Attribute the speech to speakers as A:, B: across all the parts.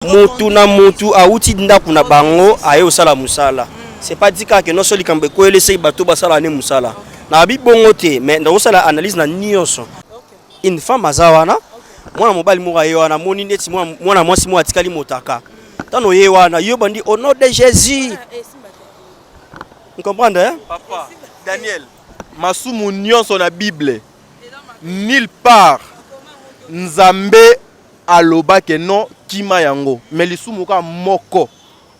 A: Motu na motu auti ndaku na bango aye osala musala. C'est pas dit que non soli kambe ko elese bato basala ne musala. Na bi bongo te mais ndo osala analyse na nyonso. Une femme azawana mwana mobali mo aye wana moni neti mwana mwasi mo atikali motaka. Tano ye wana yo bandi au nom de Jésus. Vous comprenez hein?
B: Papa, Daniel, masumu nyonso na Bible. Nulle part Nzambe aloba ke non kima yango. Mais lisumu ka moko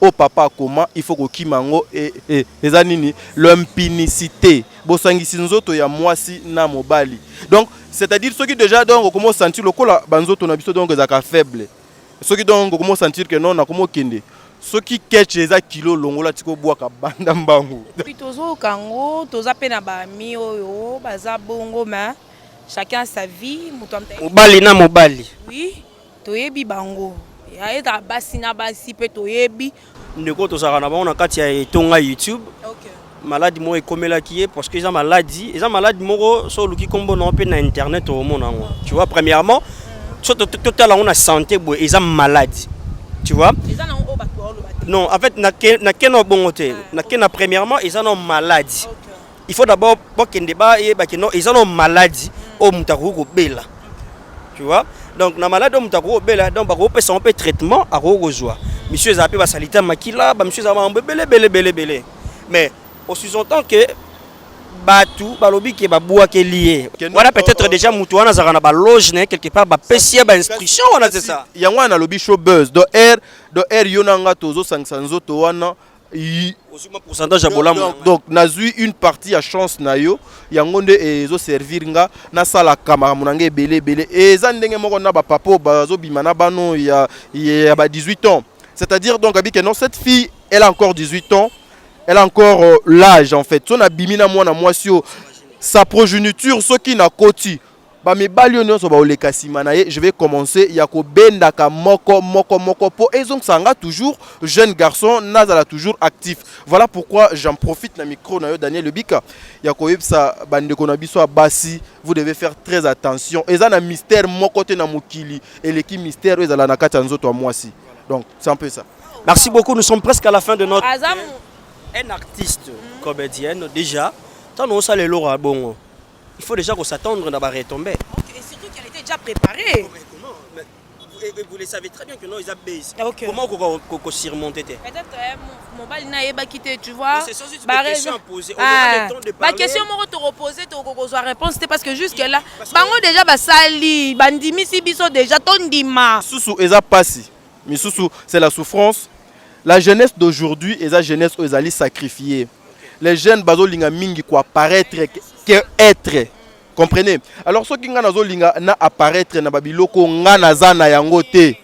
B: au papa comment il faut que kimango et nini l'impunicité. Bosangisi nzoto ya mwasi na mobali. Donc c'est-à-dire ceux qui déjà donc comment sentir le kola banzoto na biso donc ezaka faible. Ceux qui donc comment sentir que non na comment kende. Ceux qui catch les kilo longola tiko boaka banda mbangu.
C: Puis tozo kango, toza pe na ba mi oyo, baza bongo ma chacun sa vie,
A: mobali na mobali.
C: Oui, toyebi bango. Ya eta basi na basi pe toyebi.
A: Ndeko tozaka na bango na kati ya etonga YouTube.
C: OK.
A: Maladie mo ekomela ki parce que ils ont maladie moko so luki kombo na pe na internet au monde ngo. Tu vois premièrement, surtout total on a santé bo ils ont maladie. Tu vois? Non, en fait na keno bongote. Na kena premièrement ils ont maladie. Il faut d'abord pour qu'il débat et que non ils ont maladie au mutaruko bela. Tu vois? Donc na malade au mutaruko bela donc ba ko pe son traitement à rogozoa. Monsieur Zappé va saliter makila, ba monsieur Zama belé. Mais on sous-entend que Batou, Balobi qui est baboua qui est lié. Voilà peut-être déjà Moutouana Zarana Baloge quelque part, Pessia, instruction, on a c'est ça.
B: Yangwana lobby show buzz. Do air Yonanga Tozo 500 Towana.
A: Pourcentage à Bolam.
B: Donc, nazui une partie à chance nayo. Yangonde et zo servir nga na sala kamara munange belé. Et zandenge moko na ba papo bazo bimana bano il y a 18 ans. C'est-à-dire donc que non cette fille elle a encore 18 ans. Elle a encore l'âge en fait. Son abimina mwana mwasio sa progéniture ce qui n'a koti. Ba me balionyo so ba oleka simana ye je vais commencer yako bendaka moko po et donc sanga toujours jeune garçon nazala toujours actif. Voilà pourquoi j'en profite na micro na yo Daniel Lebika yako yebsa bandeko na biso basi vous devez faire très attention. Eza na mystère moko te na mokili et l'équipe mystère ezala na kati nzoto mwasi. Donc c'est un peu ça.
A: Merci beaucoup, nous sommes presque à la fin de notre un artiste comédienne déjà tant on ça les lora bon il faut déjà qu'on s'attendre à retomber.
C: OK, et surtout qu'elle était déjà préparée.
A: Vous le savez très bien que non ils a baissé.
C: Okay.
A: Comment qu'on surmonter
C: peut-être mon bal na yeba quitter tu vois.
A: C'est juste des questions à poser. On aura le temps de parler.
C: Ma question moi te reposer te ko réponse c'était parce que jusque là bango déjà ba sali bandimi si biso déjà tondima.
B: Susu eza passi. Mais Susu c'est la souffrance. La jeunesse d'aujourd'hui est la jeunesse où ils allaient sacrifier. Les jeunes bazo linga mingi quoi paraître que être. Comprenez? Alors ceux qui ngana zo linga na apparaître na babiloko ngana zana yango te.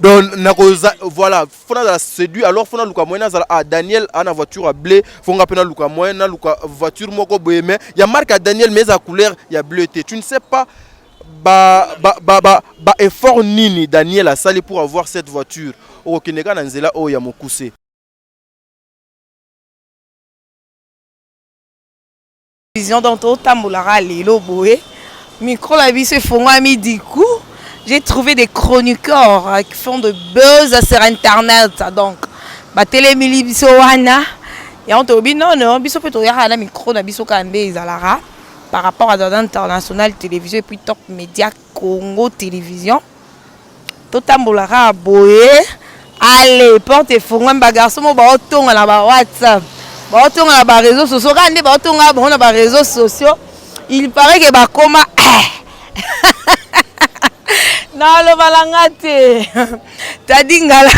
B: Donc voilà, fona la séduit alors fona luka moyena za Daniel ana voiture à blé, fonga pena luka moyena luka voiture moko boyeme. Il y a marque à Daniel mais sa couleur il y a bleu te. Tu ne sais pas effort nini Daniel a sali pour avoir cette voiture. Au Kenega Nanzela o ya mokuse.
C: Vision dans tout tambolara lelo boé. Micro la vie se font à midi coup. J'ai trouvé des chroniqueurs qui font de buzz sur internet donc ba télé mili biso wana et on te dit non biso peut ya na micro na biso kande izalara par rapport à l'international télévision et puis top média Congo télévision. Tout tambolara boé. Allez, porte et fou, un garçon, on va autonome à la WhatsApp, autonome à la réseaux sociaux, quand on va autonome à la réseaux sociaux, il paraît que bah comment non le balangate, t'as dit ngala,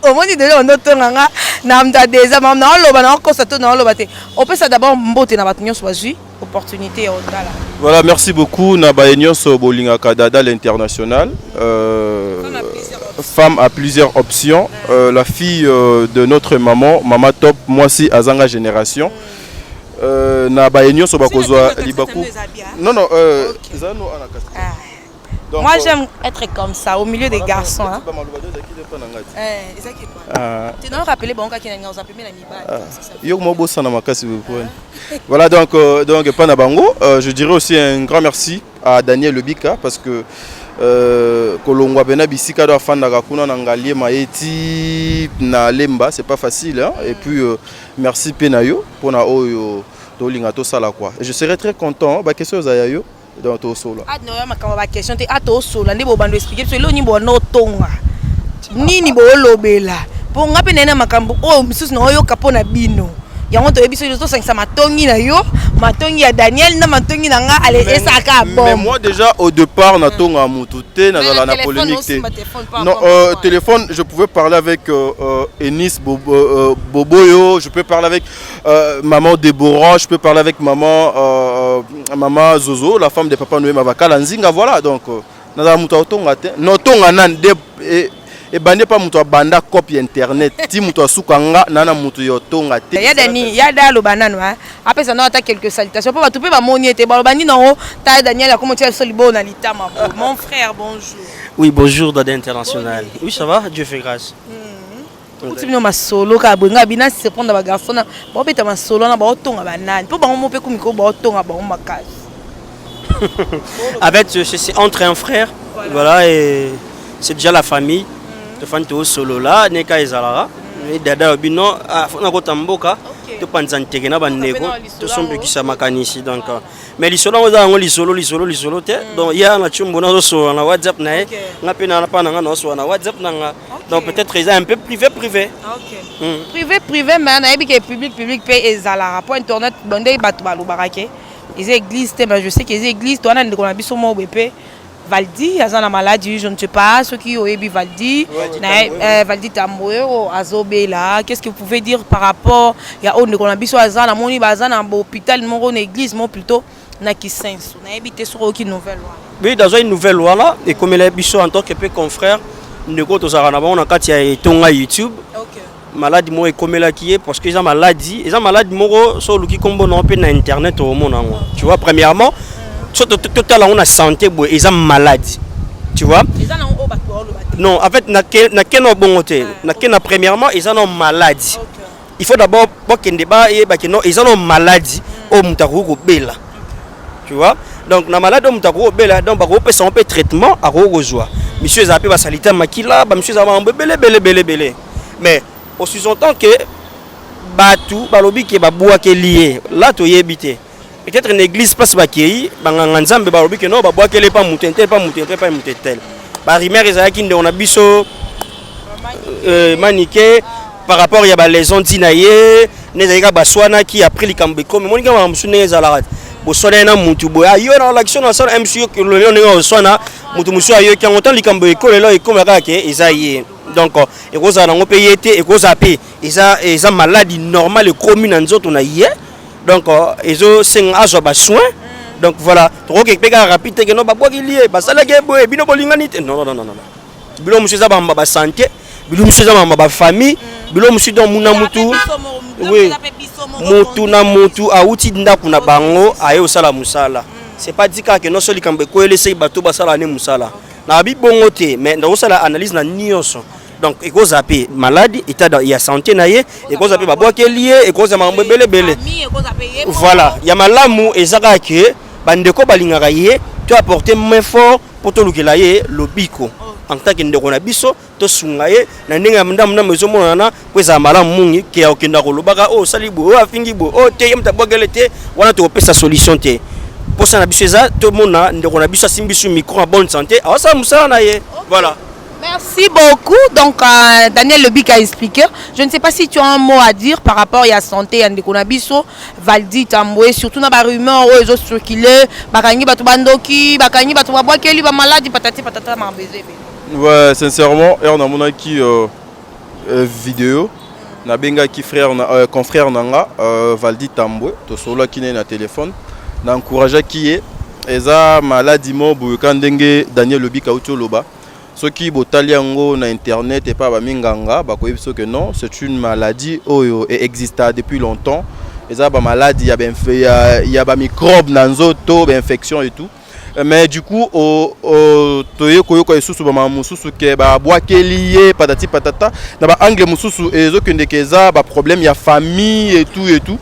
C: au moins il déjà on autonome na m'ta déjà non le balang constaté non le baté, on peut ça d'abord mbote na batignon choisi opportunité au là.
B: Voilà, merci beaucoup na baignon so bolinga kadada l'international. Femme à plusieurs options. La fille de notre maman top, moi aussi Azanga génération. Na baignon so bakozwa libaku. Non
C: donc, moi j'aime être comme ça au milieu des garçons hein. Tu n'as rappelé bon qui n'a pas appelé
B: yo mo bossa na makasi vous pouvez. Voilà donc Panabango, je dirais aussi un grand merci à Daniel Lebika parce que kolongwa bena bisika do afandaka kuna na ngalie maeti na lemba, c'est pas facile hein? Et puis merci penayo pour na oyo to linga to sala quoi. Et je serais très content ba question za yo dans to solo.
C: Ah non, ma ba question te ato solo ndi bo bando expliquer parce que lo ni bo no tonga. Nini bo lobela. Po ngape nena makambo o misusu na oyo kapona bino. Yango to ebiso to sangisa matongi na yo, matongi ya Daniel na matongi na nga ale esaka bon.
B: Mais moi déjà au départ na tonga mututé na la polémique. Non, téléphone, je pouvais parler avec Enis Boboyo, je peux parler avec maman Déborah, je peux parler avec maman maman Zozo, la femme de papa Noé Mavakala Nzinga, voilà donc na mutu tonga te. No tonga nan et bande pas mutu banda copie internet ti mutu sukanga nana mutu yotonga te
C: ya dani ya dalo banano hein après ça on a quelques salutations pour tout pe ba moni te ba bani non ta Daniel a comment tu as solibo na litama mon frère bonjour.
A: Oui bonjour Dada International. Oui ça va Dieu fait grâce.
C: Tu me ma solo ka bonga bina se prendre ba garçon na ba beta ma solo na ba otonga banane pour ba mo pe kumiko ba otonga ba makasi.
A: Avec c'est entre un frère voilà et c'est déjà la famille. De fanto solo là neka ezalara et dada bino afona ko tamboka to panzante na bandeko to sombe kisa makanisi donc mais li solo oza ngo li solo te donc ya na chumbo na so na WhatsApp na ngape na pa na no so na WhatsApp na donc peut-être ils un peu privé
C: OK privé mais na ebi que public pe ezalara pour internet bande batu balu barake les églises mais je sais que les églises toi na ndeko na biso mo bepé Valdi, Azana maladie, je ne sais pas, ceux qui ont eu Valdi, Valdi Tamboué, Azobela, qu'est-ce que vous pouvez dire par rapport à Onekonabiso Azana, Moni Bazana, un hôpital, mon église, mon plutôt, Naki Sens, on a habité sur aucune nouvelle loi.
A: Oui, dans une nouvelle loi là, et comme il est biso en tant que confrère, nous avons un cas qui Tonga YouTube. Maladie moi et comme là qui est parce que ils ont maladie moi sur le qui combo non peut na internet au monde. Tu vois premièrement total on a santé ils ont maladie tu vois non en fait na keno bongote na kena premièrement ils ont maladie il faut d'abord pour qu'il débat et ba non ils ont maladie au mutaruko bela tu vois donc na malade au mutaruko bela donc ba ko peut son traitement à rogozoa monsieur zappé ba salita makila ba monsieur za belé mais au sous-entend que batu balobi ke ba boa ke lié là to yebité peut-être une église place bakei banganga nzambe balobi ke no babwa kele pa mutentel pa mutentel ba rimer ezaki nde on a biso maniqué par rapport ya ba les ondinaye nezaka baswana qui a pris likambe comme monika ba musune ezala bo sona na mutu bo ayo na l'action na sala MCO que le lion nga sona mutu musu ayo ki ngotan likambe ekole lo ekoma kake ezaye donc ekoza na ngope yete ekoza pe eza maladie normale commune nzoto na ye. Donc ils ont 5 ans de soins. Donc voilà, trop que pega rapide que non ba boki lié, ba sala ke boy, bino bolinganité. Non. Bilo monsieur za ba santé, bilo monsieur za ba famille, bilo monsieur don muna mutu. Oui. Mutu na mutu a outi ndaku na bango ayo sala musala. C'est pas dit que non soli kambe ko elese bato ba sala ne musala. Na bi bongote, mais dans sala analyse na nyonso. Donc il faut zapper maladie état il y a santé naie il faut zapper ba bois qui lié il faut zapper belé voilà il y a malamu ezaka ke bandeko balingaka ye tu apporter main fort pour to lukela ye lobiko en tant que ndeko na biso to sunga ye na ndinga ndamna mezo monana kweza malamu mungi ke okenda ko lobaka o salibo o afingi bo o te yemta bogele te wana to pesa solution te pour ça na biso za to mona ndeko na biso simbisu micro en bonne santé a ça musala na ye voilà.
C: Merci beaucoup. Donc, Daniel Lebic a expliqué. Je ne sais pas si tu as un mot à dire par rapport à la santé. Ndekonabiso, Valdi Tamboué, surtout dans la rumeur, où ils ont circulé, Bakangi Batubandoki, Bakangi Batubabouakeli, Bamaladi, Patati Patata Marbezé.
B: Ouais, sincèrement, on a mon qui vidéo. Na benga qui frère, confrère Nanga, Valdi Tamboué, to solo qui n'est na téléphone. Na encouragé qui est, eza maladie mo Boukandenge, Daniel Lebic a Loba. Ceux qui botaliango na internet et pas baminganga bakoyebiso que non c'est une maladie qui existe depuis longtemps et ça ba maladie il y a ba microbe na nzoto ba infection et tout mais du coup toye koyoko esusu ba mususu ke ba boake lié patati patata na ba angle mususu ezokende keza ba problème ya famille et tout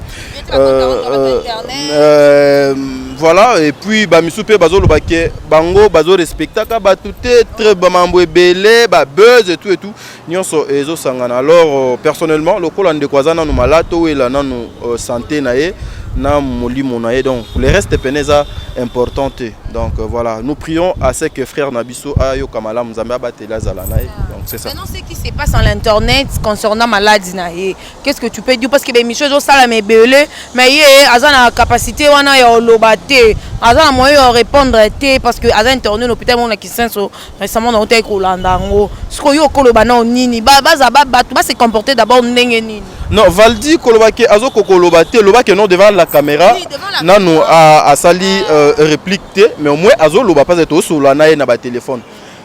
B: voilà, et puis bamisupe bazo lobake bango bazo respectaka batute très bamambo ebele ba buzz et tout nyonso ezo sangana. Alors personnellement lokola ndekwazana no malato wela nanu santé nae na molimo nae, donc pour les restes peneza importante. Donc voilà, nous prions à ce que frère Nabiso ayo kamala mzambe abatela zala nae. Donc c'est ça.
C: Maintenant ce qui se passe sur l'internet concernant maladie nae, qu'est-ce que tu peux dire, parce que les michos au sala me belé mais yé azana capacité wana ya lobate azana moyen de répondre té parce que azana internet l'hôpital mon qui senso récemment dans hôtel Kolandango ce ko yo koloba na nini ba se comporter d'abord ndenge nini.
B: Non, Valdi kolobake azo kokolobate lobake non devant la caméra. Oui, nanu a sali réplique té, mais au moins azo loba pas être sur la nae na ba téléphone.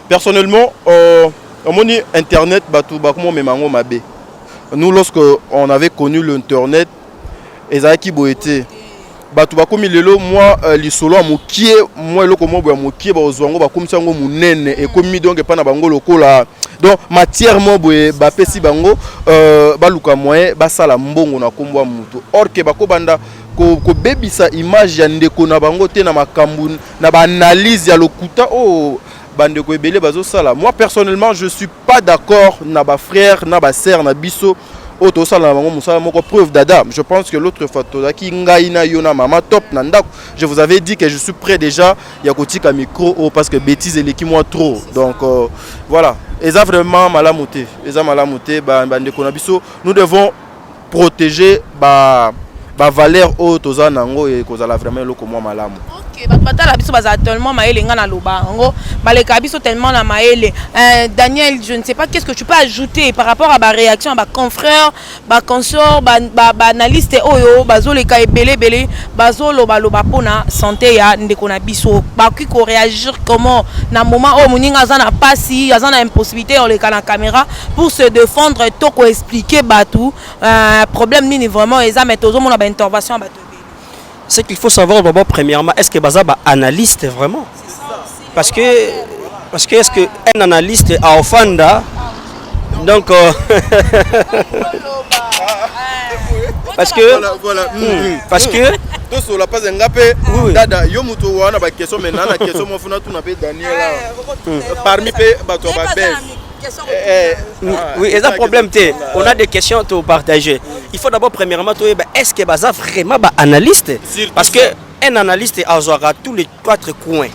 B: Personnellement au moni internet batu bakumo memango mabe. Nous lorsque on avait connu l'internet ezaki boete batu bakomi lelo moi lisolo amokie moi eloko mo boya mokie ba ozwango bakomisa ngo munene et komi donc pas na bango lokola donc matière mo boye ba pesi bango baluka moyen basala mbongo na kombo mutu or que bakobanda ko bebisa image ya ndeko na bango te na makambu na ba analyse ya lokuta bandeko ebele bazo sala. Moi personnellement je suis pas d'accord na ba frère na ba sœur na biso auto sala bango musala moko preuve dada. Je pense que l'autre photo qui ngai na yona mama top na ndako, je vous avais dit que je suis prêt déjà ya kotika micro parce que bêtise eleki moi trop. Donc voilà, eza vraiment malamuté, bandeko na biso, nous devons protéger ba valeur auto za nango et kozala vraiment loko moi malamu.
C: OK, batala biso baza tellement maele nga na loba ngo baleka biso tellement na maele. Daniel, je ne sais pas qu'est-ce que tu peux ajouter par rapport à ba réaction à ba confrères, ba consorts, ba analystes oyo bazoleka ebele bazoloba loba pona santé ya ndeko na biso. Ba ki ko réagir comment na moment o muninga za na pasi, za na impossibilité on le na caméra pour se défendre to ko expliquer batu problème nini vraiment eza metozo mona ba intervention ba.
A: Ce qu'il faut savoir d'abord premièrement, est-ce que Bazaba analyste vraiment? Parce que est-ce que un analyste a offanda donc parce que
B: voilà.
A: Parce que
B: to so la pas ngapé dada yo muto wana ba question maintenant na question mo funa tu na pe Daniel parmi pe bato ba belle.
A: Oui, et ça problème on a des questions à partager. Il faut d'abord premièrement est-ce que Baza vraiment analyste? Parce que un analyste aura tous les quatre coins.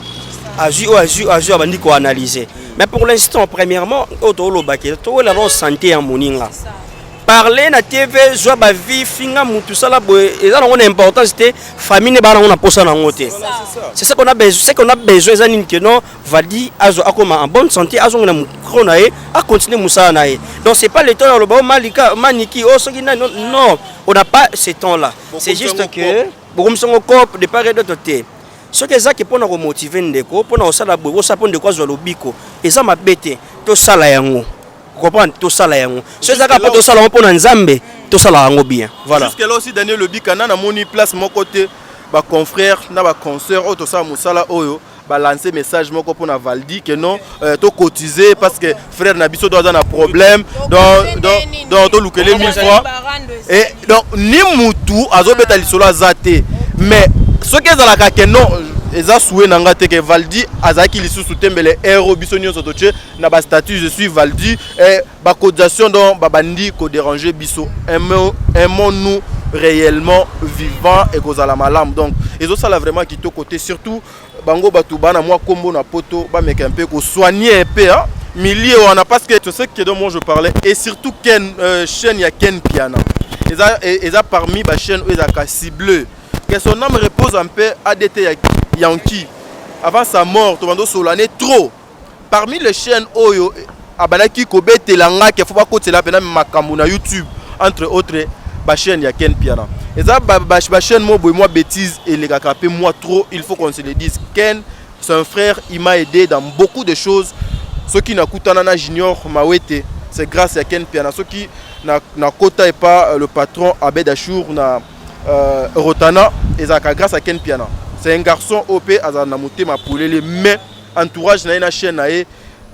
A: Azur bandi ko analyser. Mais pour l'instant premièrement autolo baké to la santé en moninga. Parler na TV joa ba vie finga mutu sala boy et ça on a important c'était famille ne ba na posa na ngote. C'est ça qu'on a besoin, c'est qu'on a besoin zanine que non Valdi azo akoma en bonne santé azo na mukro na e a continuer musala na e. Donc c'est pas le temps le ba malika maniki non, on n'a pas ce temps là. C'est juste que bokum songo cop de part et d'autre côté. Ce que ça qui pour nous motiver ndeko pour nous sala boy ça pour de quoi zo lobiko et ça m'a bêté to sala yango. Comprendre tout ça là yango ce ça pas tout ça là pour nzambe tout ça là yango bien voilà.
B: Jusque là aussi Daniel Lobikana na moni place mon côté ba confrère na ba consoeur tout ça musala oyo ba lancer message moko pour na Valdi que non to cotiser parce que frère Nabiso doit avoir un problème donc to lukele 1000 fois et donc ni mutu azobeta lisolo azate mais ce que za la que non eza soué nanga te que Valdi azaki lisusu tembele héros biso nyonso toche na ba statut je suis Valdi et ba cotisation donc ba bandi ko déranger biso aimons-nous réellement vivant et kozala malam donc ezo sala vraiment qui to côté surtout bango batu bana moi kombo na poto ba meka un peu ko soigner un peu hein milieu on a parce que tu sais que dont moi je parlais et surtout Ken chaîne ya Ken Piana eza parmi ba chaîne eza ka ciblé que son âme repose un peu ADT Yankee avant sa mort Tomando Solané trop parmi les chaînes Oyo Abanaki Kobe Telanga qui faut pas côté là pendant makambo na YouTube entre autres ba chaîne ya Ken Piana et ça ba chaîne moi bêtise et les gars moi trop il faut qu'on se le dise Ken c'est un frère il m'a aidé dans beaucoup de choses ceux qui n'akutana na junior Mawete c'est grâce à Ken Piana ceux qui na kota et pas le patron Abed Achour na Rotana et ça grâce à Ken Piana. C'est un garçon OP à Namoute ma poulele mais entourage na une chaîne nae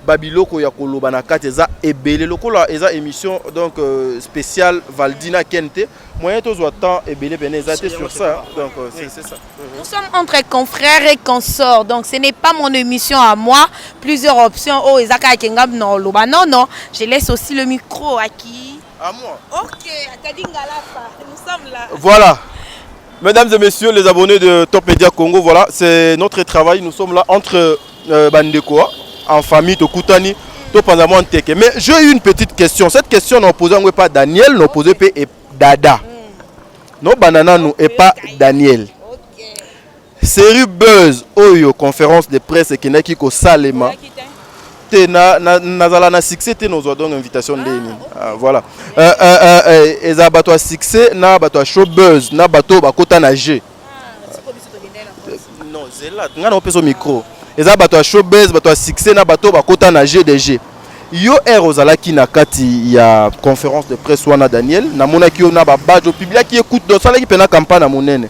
B: babiloko ya koloba na kati eza ebele lokola eza émission donc spéciale Valdina Kente moyen tozwa temps ebele bene eza sur ça donc c'est ça.
C: Nous sommes entre confrères et consorts, donc ce n'est pas mon émission à moi. Plusieurs options. Oh, Ezaka Kengab non, Loba. Non, je laisse aussi le micro à qui?
B: À moi.
C: Ok, à Kadingalafa. Nous sommes là.
B: Voilà. Mesdames et messieurs les abonnés de Top Media Congo, voilà, c'est notre travail. Nous sommes là entre Bandekoa, en famille, Tokutani, Topandamon Teke. Mais j'ai eu une petite question. Cette question n'a posé pas Daniel, n'a posé pas Dada. Non, banana nous et pas Daniel. Série Buzz, Oyo, conférence de presse qui n'a qu'au Salema. Nazala na succès, nous avons donc invitation de voilà. Et ça bateau succès, na bateau show buzz, na bateau bakota nager. Non, c'est là. On a un micro. Et ça bateau show buzz, bateau succès, na bateau bakota nager DG. Yo erozala ki na kati ya conférence de presse wana Daniel, na mona ki na ba badge public qui écoute dans ça qui pena campagne na monene.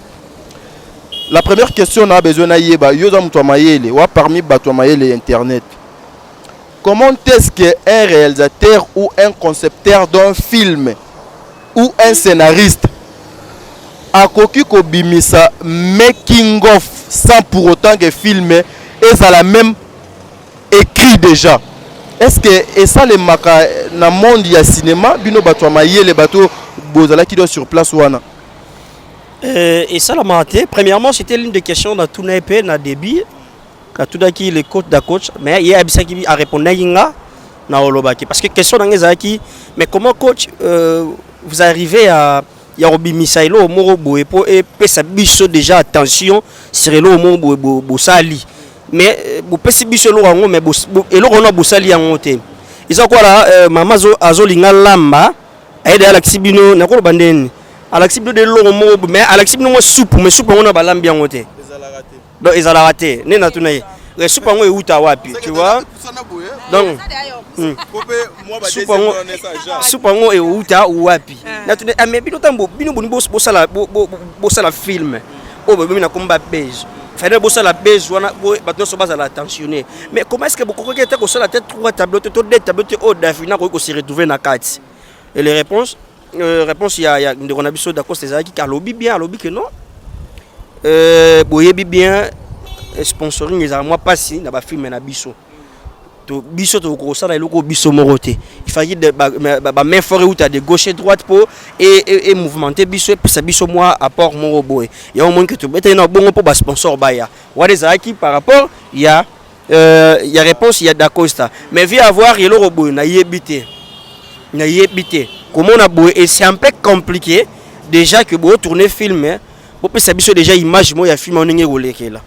B: La première question on a besoin na yeba yo za mutwa mayele wa parmi batwa mayele internet. Comment est-ce qu'un réalisateur ou un concepteur d'un film ou un scénariste a coquille kobimisa making of sans pour autant que film et ça la même écrit déjà? Est-ce que et ça les maka na monde ya cinéma bino batwa mayele bateau bozala qui doit sur place wana?
A: Et ça la maté. Premièrement, c'était l'une des questions dans tout n'épée na débit. Tout qui le coach da coach, mais il y a Abissa qui a répondu na olobaki parce que question d'angezaki, mais comment coach vous arrivez à Yarobi Misailo Moro Boepo et pesa biso déjà attention sur le mot Bosali, mais vous pesa biso lo ngo mais et lo on a Bosali en moté. Ils ont quoi là mamazo azolinga lamba aide Alexibino na ko bandeni Alexibino de lo mo mais Alexibino mo soupe mais soupe on a balambi en moté. Donc ils ont raté. Né na tunaye. Le soupe ngo euta wapi, tu vois? Donc soupe ngo euta wapi. Na tunaye mais bino tambo bino boni bosala film. Oh bino na komba beige. Fallait bosala beige wana bato so basa la attentionner. Mais comment est-ce que beaucoup qui était ko la tête trois tableaux deux tableaux au dafina ko se retrouver na carte? Et les réponses il y a de Ronabiso d'accord c'est ça qui alobi bien alobi que non. Boyebi bien sponsoring les moi pas si na ba film na biso to biso to ko sala eloko biso moroté il fallait ba main fort ou ta de gauche et droite pour et mouvementer biso et ça biso moi apport mon robot il y a au moins que tu mettre na bon pour ba sponsor baya wa des qui par rapport il y a réponse il y a d'Acosta mais vient avoir le robot na yebité comment on a beau et c'est un peu compliqué déjà que beau tourner film pour que ça biso déjà image moi ya film on est roulé là.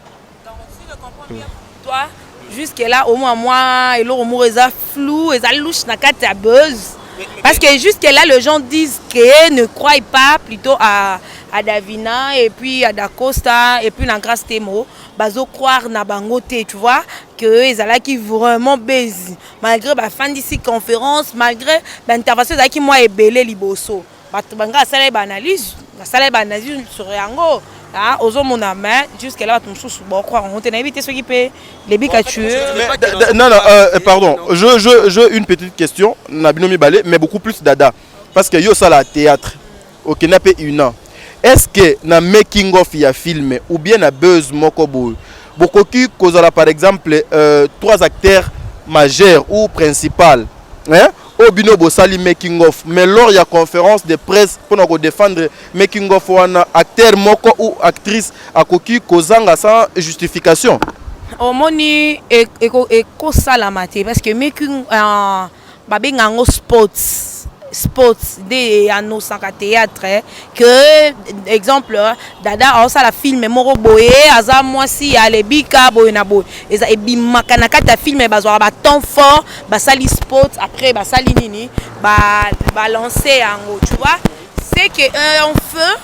A: Donc
C: si je comprends bien pour toi jusque là au moins moi et l'autre mot est flou et ça louche na carte à buzz parce que jusque là les gens disent que ne croient pas plutôt à Davina et puis à Dacosta et puis na grâce Temo bazo croire na bangote tu vois que ils allaient qui vraiment buzz malgré ba fin d'ici conférence malgré l'intervention qui moi est belé liboso bato banga sala ba analyse sur yango ah ozo mon main jusqu'à là tout sous bon croire on t'a invité ceux qui paient les bicatures.
B: Non pardon je une petite question nabinomi balé mais beaucoup plus dada parce que yo ça la théâtre au Kenapé une an est-ce que na making of ya film ou bien na buzz moko boy beaucoup qui causera par exemple trois acteurs majeurs ou principal hein au bino bosali making of mais lors il y a conférence de presse pour nous défendre making of wana acteur moko ou actrice akoki kozanga sans justification
C: au moni et salamate parce que making babengango sports des anneaux sans théâtre que exemple dada on ça la film moro boye aza moi si ale bika boye na boye et bimaka na kata film bazwa ba temps fort ba sali sports après ba sali nini ba balancer en haut tu vois c'est que on feu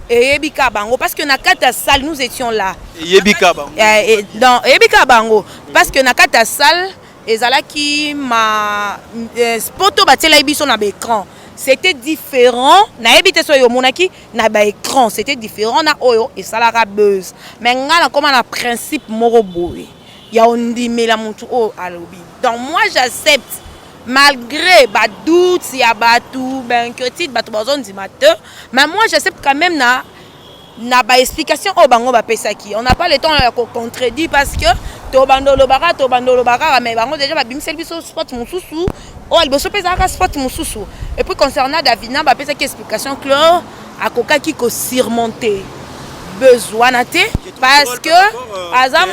C: et bika bango parce que na kata salle nous étions là
B: yebika bango
C: dans yebika bango parce que na kata salle ezalaki ma spoto batela ibiso na écran c'était différent na ebité so yo monaki na ba écran c'était différent na oyo et ça la buzz mais ngala comme na principe moro boy ya ondimela mutu o alobi. Donc moi j'accepte malgré ba doute si ya batu ben inquiétude batu bazondima te, mais moi j'accepte quand même na ba explication o bango ba pesaki. On n'a pas le temps de contredire parce que to bandolo baka mais bango déjà ba bimsel biso sport mususu o alboso pesa ka sport mususu. Et puis concernant Davina ba pesaki explication claire akoka ki ko surmonter besoin naté parce que azam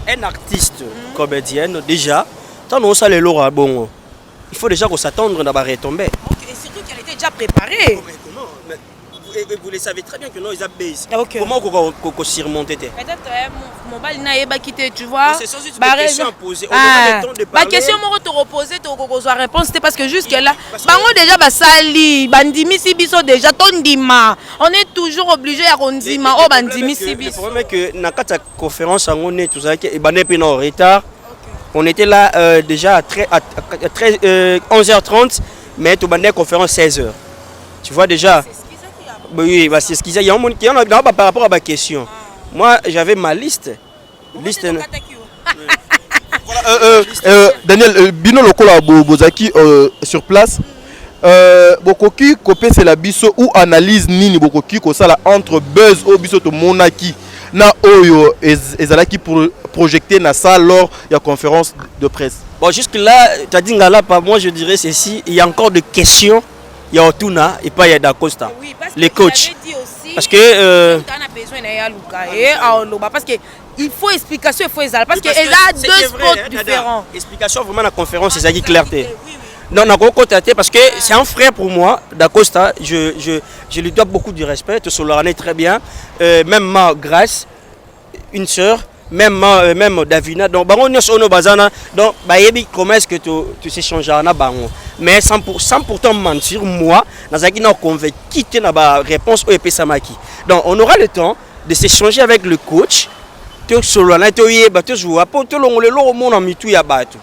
A: un artiste comédienne déjà tant on ça les lora bon. Il faut déjà qu'on s'attendre dans la retombée.
C: Okay, et surtout qu'elle était déjà préparée.
A: Et vous le savez très bien que non, ils ont baissé.
C: Okay.
A: Comment qu'on surmonter?
C: Peut-être mon bal n'a pas quitté, tu vois.
A: C'est sans juste des questions à poser. On a le temps de parler.
C: Ma question moi te reposer te reposer réponse c'était parce que jusque là bango déjà ba sali bandimi si biso déjà tondima. On est toujours obligé à rondima oh bandimi si biso.
A: Le problème est que na kata conférence on est tout ça et bané pe en retard. On était là déjà à 11h30 mais tout bané conférence 16h. Tu vois déjà. Oui, bah c'est ce qu'il y a. Il y a un monde qui en a par rapport à ma question. Moi, j'avais ma liste.
B: Daniel, Bino Lokola Bozaki sur place. Bokoki Kopé c'est la biso ou analyse nini Bokoki ko sala entre buzz au biso to monaki na oyo ezalaki pour projeter na ça lors de la conférence de presse.
A: Bon, jusque là, tu as dit là, moi je dirais ceci, il y a encore des questions. Il y a Otuna et pas il y a Dacosta.
C: Oui,
A: les coachs. Parce que
C: parce que il faut explication, il faut explication parce que il y a deux spots différents.
A: Explication vraiment la conférence, c'est ça qui clarté. Non, non, parce que c'est un frère pour moi, Dacosta. Je lui dois beaucoup de respect. Tu Solarane très bien. Même ma Grâce, une sœur. Même Davina. Donc, on est au Bazana. Donc, comment est-ce que tu sais changer en Baron? Mais sans pourtant mentir, moi, dans un convaincu quitter la réponse au EP Samaki. Donc, on aura le temps de s'échanger avec le coach. Tu Solarane, tu y es, tu joues. Après, tu le monde en mitou ya batu.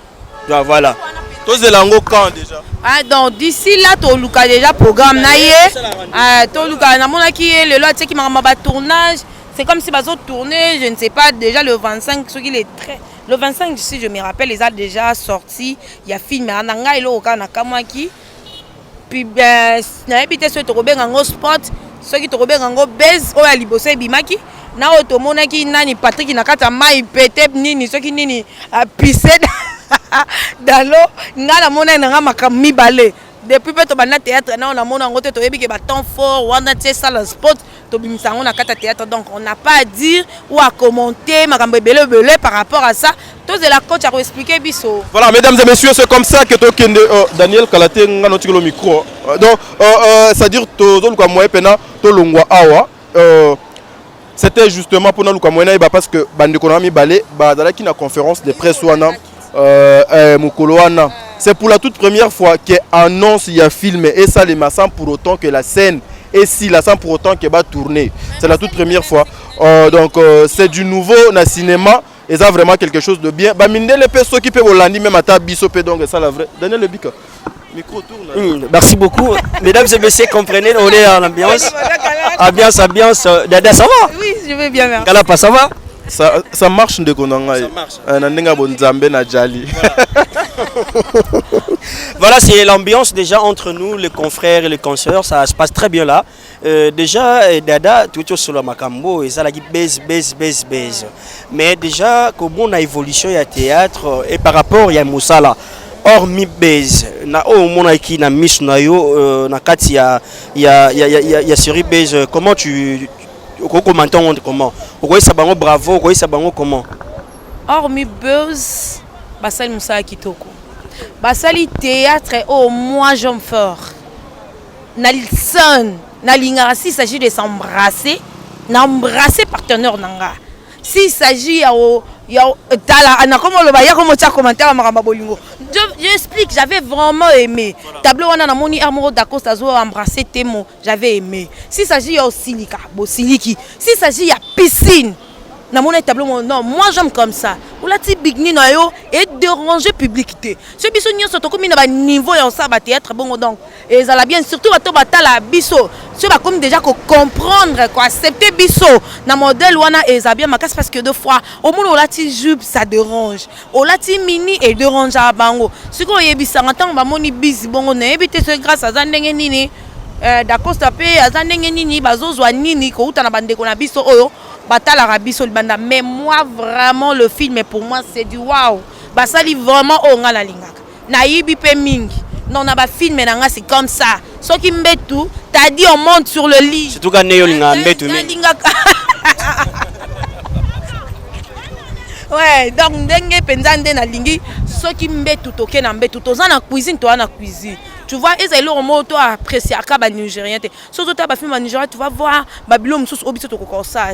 A: Donc, voilà.
B: Tous les langues quand déjà.
C: Ah donc d'ici là tu as déjà programme naie. Ah tu as na mona qui est le lot qui m'a tournage. C'est comme si bazo tourner, je ne sais pas déjà le 25 ce qu'il est très le 25 si je me rappelle les a déjà sorti, il y a film nanga ilo kana kamaki. Puis ben na habité ce to robenga ngo sport, ce qui to robenga ngo base o ya liboso bimaki. Na o to mona ki nani Patrick na kata mai pété nini ce qui nini a pissé dalo ngala mona nga makami balé depuis peut to bana théâtre na on a mona ngote to yebi ke ba temps fort wanda tse sala sport to bimisa ngona kata théâtre donc on n'a pas à dire ou à commenter makambo belé par rapport à ça tous de la coach a expliquer biso.
B: Voilà mesdames et messieurs, c'est comme ça que to kende Daniel Kalaté ngano tikolo micro. Donc c'est à dire to luka moye pena to longwa awa c'était justement pour nous luka moye na parce que bande konami balé ba dala ki na conférence de presse wana c'est pour la toute première fois qu'il annonce il y a film et ça les sans pour autant que la scène et si la sans pour autant qu'elle va tourner. C'est la toute première fois. Donc c'est du nouveau dans le cinéma et ça vraiment quelque chose de bien. Bah mine les personnes qui peuvent l'andi même à ta bisopé donc ça la vraie. Daniel le bic. Micro tourne.
A: Merci beaucoup. Mesdames et messieurs, comprenez, on est en ambiance. Ambiance. Dada, ça va?
C: Oui, je vais bien. Merci.
A: Kalapa, ça va?
B: Ça marche de konanga. Ça marche.
A: Voilà, c'est l'ambiance déjà entre nous, les confrères et les consoeurs. Ça se passe très bien là. Déjà, Dada, tout sur le Makambo, et ça la baisse. Mais déjà, comme on a évolution, il y a théâtre, et par rapport, il y a Moussala. Hormis base, na o mona qui na miss na yo na kati il y a série base. Comment tu commentes comment? Okoyi sabango bravo, okoyi sabango comment?
C: Hormis buzz, basali Moussa Kitoko. Basali théâtre oh moi j'aime fort. Nalson, nalingara s'il s'agit de s'embrasser, n'embrasser partenaire nanga. S'il s'agit j'explique, j'avais vraiment aimé. Tableau on a moni amour d'Acosta zo embrasser Temo, j'avais aimé. S'il s'agit au silika, bo siliki. S'il s'agit à piscine, na mon tableau non moi j'aime comme ça ola ti big ni na yo et déranger publicité ce biso nyonso to komi na ba niveau ya ça ba théâtre bongo donc et ça la bien surtout bato batala biso ce ba comme déjà ko comprendre quoi accepter biso na modèle wana et ça bien makas parce que deux fois au monde ola ti jupe ça dérange ola ti mini et dérange à bango ce ko yebisa ntango ba moni busy bongo na ebité ce grâce à ndenge nini d'accord ça peut à ndenge nini bazozwa nini ko uta na bandeko na biso oyo batala rabiso libanda mais moi vraiment le film pour moi c'est du waouh basali vraiment onga la lingaka na yibi pe mingi non na ba film na nga c'est comme ça ce qui mbetu t'as dit on monte sur le lit
A: surtout quand neyo linga mbetu
C: ouais donc ndenge penza nde na lingi ce qui mbetu toke na mbetu toza na cuisine to na cuisine. Tu vois, ils ont le mot à apprécier à Kaba Nigérien. Surtout ta film Nigérien, tu vas voir Babylone sous obiso to ça.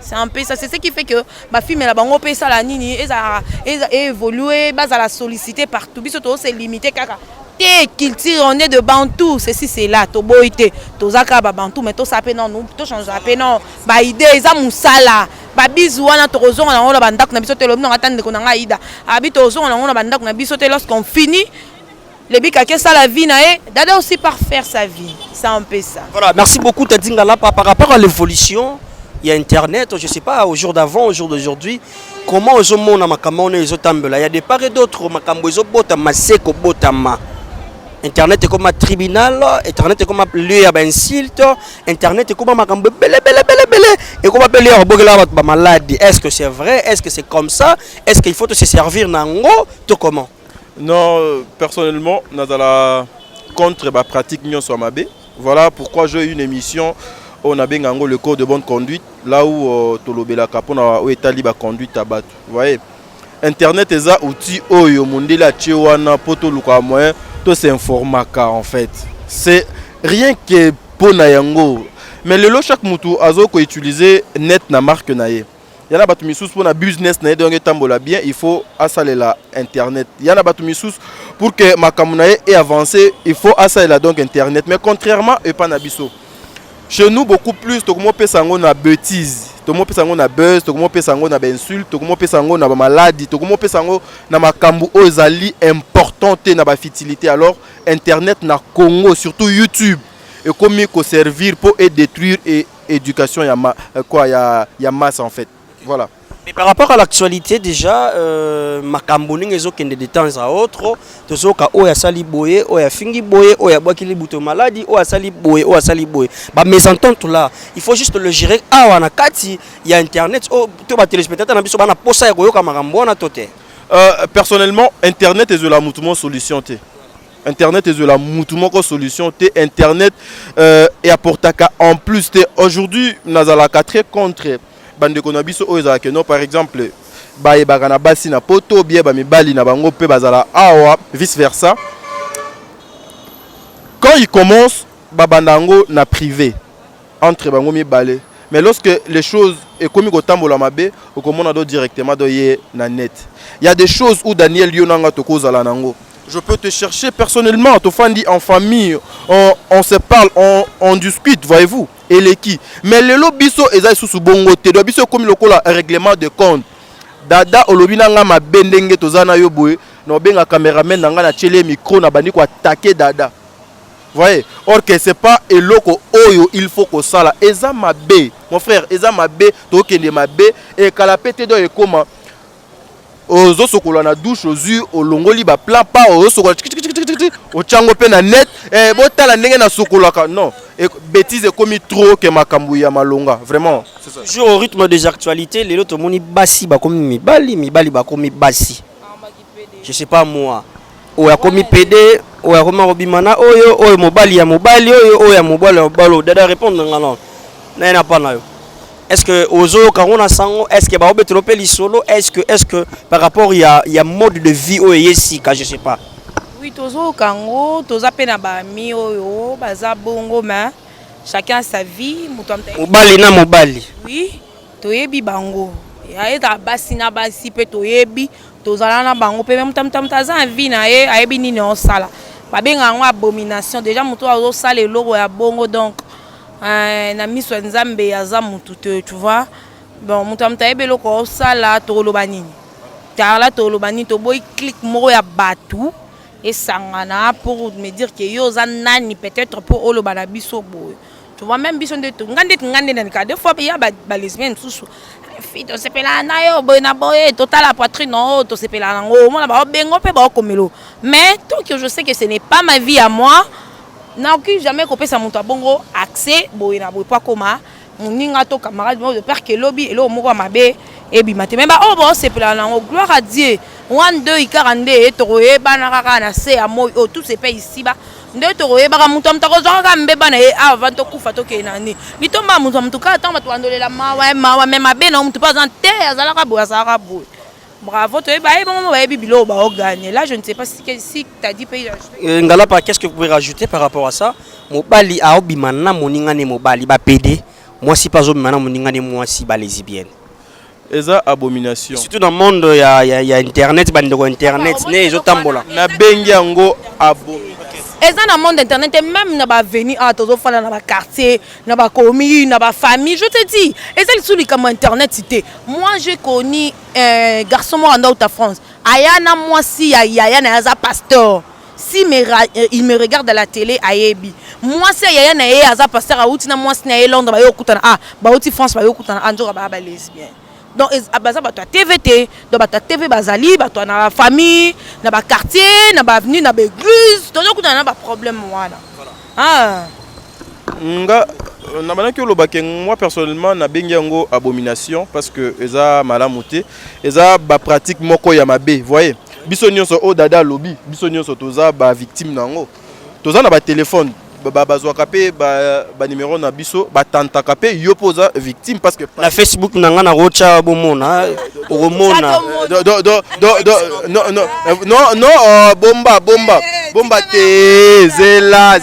C: C'est un peu ça, c'est ce qui fait que ma film la bango paye ça la nini, ils a évolué, base à la solliciter partout. Biso to c'est limité kaka. Té qu'il tire on est de Bantou, ceci c'est là, to boité, to zaka ba Bantou mais to sapé non, nous to change sapé non. Ba idée ils ont musala. Ba bizu wana to rozo na on la bandak na biso te lo non attendre ko na ngaida. Abi to rozo na on la bandak na biso te lorsqu'on finit le bic a ça la vie nae dada aussi par faire sa vie c'est un peu ça
A: voilà merci beaucoup Tadingala par rapport à l'évolution il y a internet je sais pas au jour d'avant au jour d'aujourd'hui comment aux hommes na makamone les otambela il y a des part et d'autres makambo ezo bota maseko botama internet est comme un tribunal internet est comme un lieu à insulte internet est comme un makambo bele et comme appelé bogela ba maladie est-ce que c'est vrai est-ce que c'est comme ça est-ce qu'il faut se servir nango to comment.
B: Non, personnellement, nous allons contre la pratique nyonso mabe. Voilà pourquoi j'ai une émission on a bien le code de bonne conduite là où tolobela kapona où étali ba conduite à battre. Vous voyez, internet est un outil oyo mondela tchewana poto luka moyen to s'informaka en fait. C'est rien que pona yango. Mais le lo chaque mutu azo ko utiliser net na marque naie. Il y a des gens pour un business bien, il faut assaler la internet. Il y a des gens pour que ma communauté ait avancé, il faut assaler la donc internet. Mais contrairement à Panabiso, chez nous beaucoup plus, tout le monde peut s'engager na bêtise, tout le monde peut s'engager na buzz, tout le monde peut s'engager na insulte, tout le monde peut s'engager na maladie, tout le monde peut s'engager na makambu ozali importante na ba fertilité. Alors internet na Congo, surtout YouTube, et comme il faut servir pour détruire et éducation ya masse en fait. Voilà.
A: Mais par rapport à l'actualité déjà, makamboning ezokende de temps à autre, tozoka oya sali boye, oya fingi boye, oya bakili buto maladie, oya sali boye. Bah mes ententes là, il faut juste le gérer. Ah wana kati, il y a internet, oh to ba téléspectateur na biso bana posa ya koyoka makambo na tote.
B: Personnellement, internet est la mutumo solution té. Internet est la mutumo solution té. Internet et apportaka en plus té. Aujourd'hui, nazalaka très contre bande konabiso ozaka non par exemple baye bagana basi na poto bien ba mibali na bango pe bazala awa vice versa quand il commence babandango na privé entre bango mibale mais lorsque les choses est comme kotambola mabe okomona do directement do ye na net il y a des choses où Daniel Lionanga tokozala nango je peux te chercher personnellement to fandi en famille on se parle on discute voyez-vous et les qui mais le lobiso eza sous bongo te do biso comme lokola règlement de compte dada olobina nga mabendenge tozana yo boye no benga cameraman nga na télé micro na bandi ko attaquer dada voyez or que c'est pas eloko oyo il faut ko sala eza mabe mon frère eza mabe to kende mabe et kala pété do e comment ozo sokola na douche aux yeux au longoli ba plan pas ozo sokola au chango pe na net botala ndenge na sokolaka non et bêtise comme trop que makambu ya malonga vraiment c'est ça
A: toujours au rythme des actualités les autres moni basi ba komi mibali ba komi basi je sais pas moi oya komi PD oya komi robimana oyo mobali ya mobali oyo ya mobali dada répondre ngana na pas na yo. Est-ce que ozo karona sango est-ce que ba obetropé li solo est-ce que par rapport il y a mode de vie oyesi ka je sais pas.
C: Oui tozo kango toza pe na ba mi oyo baza bongo mais chacun a sa vie
A: mobali na mobali.
C: Oui toyebi bango ya eta basi na basi pe toyebi tozala na bango pe même taza en vie na ye ayebi nini on sala ba benga ngo abomination déjà muto azo sala eloko ya bongo donc na miso nzambe ya za mutu tu vois bon moto amuta ebelo ko sala to lobanini car là to lobanini to boy clic moko ya batu et sangana pour me dire que yo za nani peut-être pour olobana biso boy tu vois même biso ndeto ngande na ka des fois il y a ba lesbienne sous fille to sepela na yo boy na boy total la poitrine non to sepela nango mona ba bengo pe ba komelo mais tant que je sais que ce n'est pas ma vie à moi n'a aucun jamais copé sa moto bongo accès boy na boy pas comment moninga to camarade de père que lobby et lo moko mabe et bi maté même ba oh bon sepela nango gloire à Dieu 1 2 42 to bana kaka na se ya moyo oh tout se paye ici ba nde to baka mutu amtako zonga mbeba na e avant to kufa to ke nani ni to ma mutu amtuka tant batu andolela mawa même mabe na mutu pas en terre azala ka boya sa ka boya bravo to ba e bon ba e bibilo ba o gagner là je ne sais pas si tu as dit pays
A: ngala pa qu'est-ce que vous pouvez rajouter par rapport à ça mobali a obimana moninga ne mobali ba PD moi si pas obimana moninga ne moi si ba lesbienne
B: eza abomination
A: surtout dans le monde il y a internet bandeko internet ne ezotambola
B: na bengi yango abomination.
C: Et dans le monde internet, même dans la venue, dans le quartier, dans la commune, dans la famille, je te dis. Et c'est sur le internet, c'était. Moi, j'ai connu un garçon en France. Ayana, moi, si Ayana est un pasteur. Si il me regarde à la télé, Ayebi. Moi, si Ayana est un pasteur, moi, si Ayana est Londres, France, Ayana lesbien. Donc abaza bato TVT donc bato TV bazali bato na famille na ba quartier na ba avenue na ba église donc kuna na ba problème wana ah
B: nga na bana ki loba ke moi personnellement na bengi yango abomination parce que eza malamu te eza ba pratique moko ya mabe voyez biso nyonso o dada lobby biso nyonso toza ba victime nango toza na ba téléphone bazwa kapé ba numéro na biso ba tanta kapé yo poza victime parce que
A: la Facebook nanga na rocha bomona romona non bomba te zela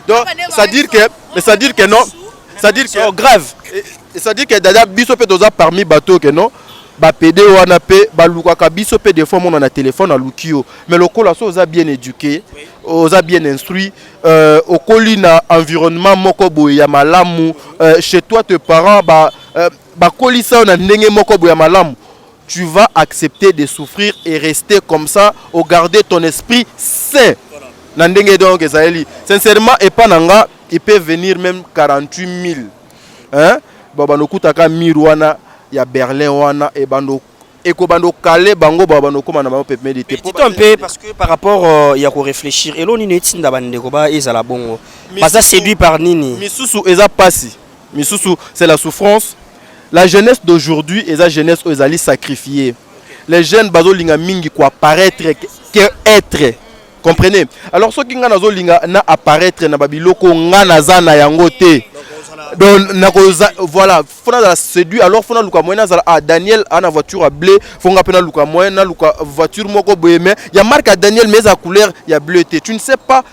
A: donc
B: ça dire que non ça dire que
A: grave
B: ça dire que dada biso pe toza parmi bateau que non ba PD wana pe ba lukaka biso pe des fois mon na téléphone à lukio mais le col so oza bien éduqué oza bien instruit au colina environnement moko boy ya malamu chez toi tes parents ba kolisa na ndenge moko boy ya malamu tu vas accepter de souffrir et rester comme ça au garder ton esprit sain na ndenge donc ezali sincèrement et pas nanga il peut venir même 48 000 hein baba nokutaka mirwana ya Berlin wana e bando eko bando calé bango bando koma na ba pepe méditer
A: un peu parce que par rapport il y a ko réfléchir et l'on est tinda bande ko ba ezala bongo parce que séduit par nini
B: misusu eza pasi misusu c'est la souffrance la jeunesse d'aujourd'hui eza jeunesse ezali sacrifiée les jeunes bazolinga mingi ko apparaître que être comprenez alors ceux qui nga nazolinga na apparaître na babiloko nga nazana yango te donc voilà fona la séduit alors fona luka moyena à Daniel ana voiture à blé fonga pena luka moyena luka voiture moko boyeme ya marque à Daniel mais à couleur ya bleu tu ne sais pas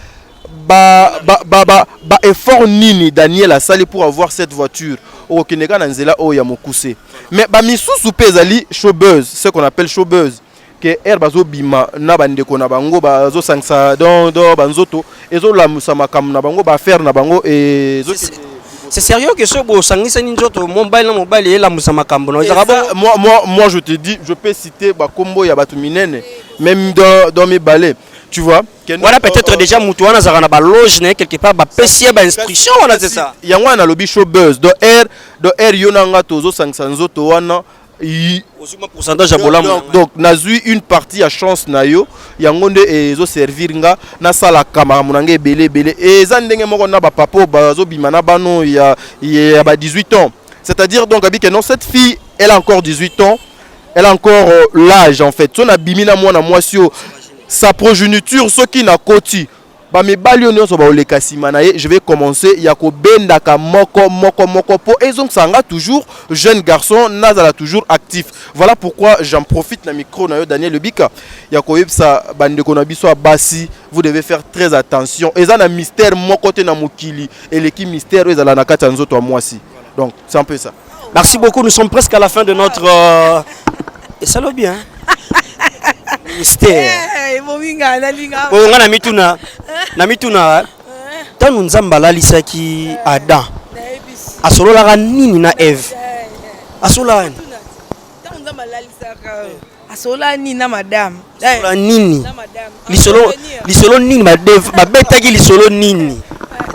B: effort nini Daniel a sali pour avoir cette voiture au kineka na nzela o ya mokuse mais ba misusu pezali showbuzz ce qu'on appelle showbuzz que bazo bima na bandeko na bango bazo sangsa don banzoto ezo la musamakam na bango ba faire na bango et
A: c'est sérieux que ce beau sangisa ninjoto mobile et la musamakambo no
B: moi je te dis je peux citer ba kombo ya batu minene même dans mes balais tu vois
A: voilà peut-être déjà mutu wana zaka na ba loge ne quelque part ba pesier ba instruction wana c'est ça
B: yango na lobby showbuzz do air yonanga tozo sangsa nzoto wana
A: pourcentage
B: donc nazui une partie à chance na yo yango nde ezo servir nga na sala kamara munanga ebele et za ndenge moko na ba papo bazo bimana bano ya ba 18 ans c'est-à-dire donc abi que non cette fille elle a encore 18 ans elle a encore l'âge en fait son abimina mwana mwasio sa progéniture ce qui na koti ba mibali nyonso ba oleka sima na ye je vais commencer ya ko bendaka moko po et donc sanga toujours jeune garçon nazala toujours actif voilà pourquoi j'en profite na micro na yo Daniel Lebika ya ko yebsa bandeko na biso basi vous devez faire très attention et ça na mystère moko te na mokili et l'équipe mystère ezala na kati nzoto a moi si donc c'est un peu ça.
A: Merci beaucoup, nous sommes presque à la fin de notre et ça va bien mystère bon on a mituna na mituna tanu nzamba la lisaki Adam asololaka nini na Eve Asolani.
C: Asolani na madame.
A: Asola nini?
C: Na madame.
A: Lisolo nini babetaki lisolo nini?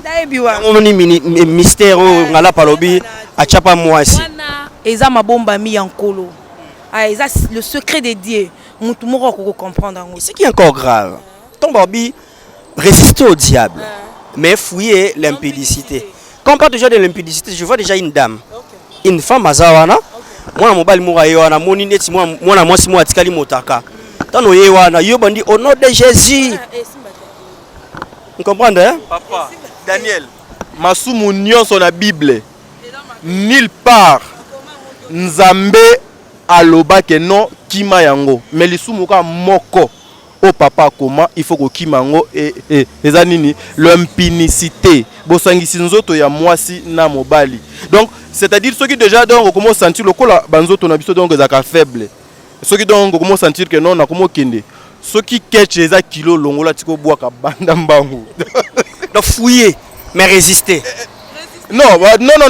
C: Daebiwa.
A: Ngomoni mystère ngala palobi achapa mwasi.
C: Wana eza mabomba mi yankolo. Ah eza le secret de Dieu. Mutu moko ko comprendre ngo.
A: Ce qui est encore grave. Ton babi résister au diable. Mais fouiller l'impudicité. Quand on parle déjà de l'impudicité, je vois déjà une dame. Une femme azawana. Moi mobali mura yoana moni neti moi mwasi mo atikali motaka. Tano yewana yo bandi au nom de Jésus. Vous comprenez hein?
B: Papa, Daniel, masumu nyonso na Bible. Nulle part Nzambe aloba que non kima yango. Mais lisumu ka moko au papa comment il faut ko kima yango et eza nini l'impunicité. Bosangisi nzoto ya mwasi na mobali. Donc c'est-à-dire ceux qui déjà donc comment sentir le kola banzoto na biso donc ezaka faible. Ceux qui donc comment sentir que non na comment kende. Ceux qui catch eza kilo longola tiko boaka banda mbangu.
A: Donc fouiller mais résister.
B: Non,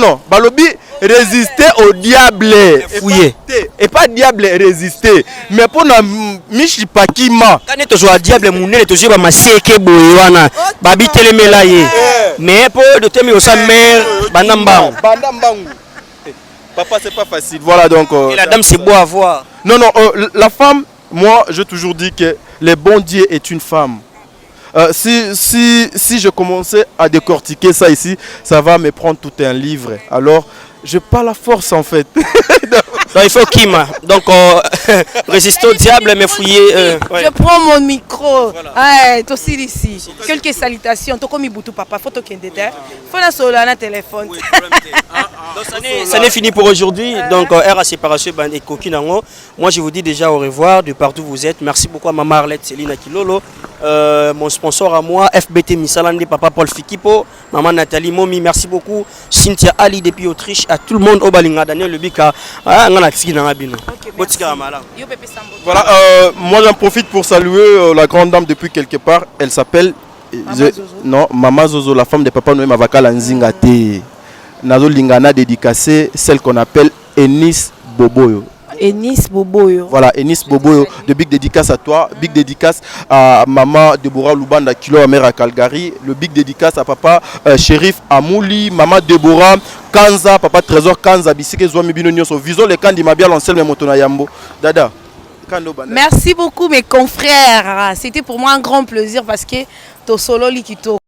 B: non. Balobi résister au diable.
A: Fouiller.
B: Et pas diable résister. Mais pour na michi pakima.
A: Quand tu joues à diable munene tu joues ba maseke boywana. Babi telemela ye. Mais pour de temi au sa mère bandambangu.
B: Bandambangu. Papa c'est pas facile. Voilà donc
A: et la dame c'est beau à voir.
B: Non, la femme, moi j'ai toujours dit que le bon Dieu est une femme. Si je commençais à décortiquer ça ici, ça va me prendre tout un livre. Alors, je n'ai pas la force en fait.
A: Donc, il faut Kima. Donc, résister au diable, mais fouiller.
C: Je prends mon micro. Voilà. Toi aussi ici. Quelques salutations. Toi comme Iboutou papa, faut qu'il y ait faut la sola na téléphone.
A: Oui, ça n'est fini pour aujourd'hui. Donc, RA Séparation et Kokinango. Moi, je vous dis déjà au revoir de partout où vous êtes. Merci beaucoup à Maman Arlette, Céline Akilolo. Mon sponsor à moi, FBT Misalande, Papa Paul Fikipo, Maman Nathalie Momi, merci beaucoup. Cynthia Ali depuis Autriche, à tout le monde au Balinga, Daniel Lebika.
B: Voilà, moi j'en profite pour saluer la grande dame depuis quelque part. Elle s'appelle Mama Zozo, la femme de Papa Noé Mavakala Nzingate. Nazo Lingana dédicacée, celle qu'on appelle Enis Boboyo.
C: Enis Boboyo.
B: Voilà, Enis Boboyo. De big dédicace à toi. Big dédicace à maman Deborah Lubanda, Kilo à mère à Calgary. Le big dédicace à papa Shérif Amouli, maman Deborah Kanza, papa Trésor Kanza, Bisike Zouami Binonioso. Visons les Kandi Mabia Lancel Memotona Yambo. Dada.
C: Merci beaucoup mes confrères. C'était pour moi un grand plaisir parce que to solo likito.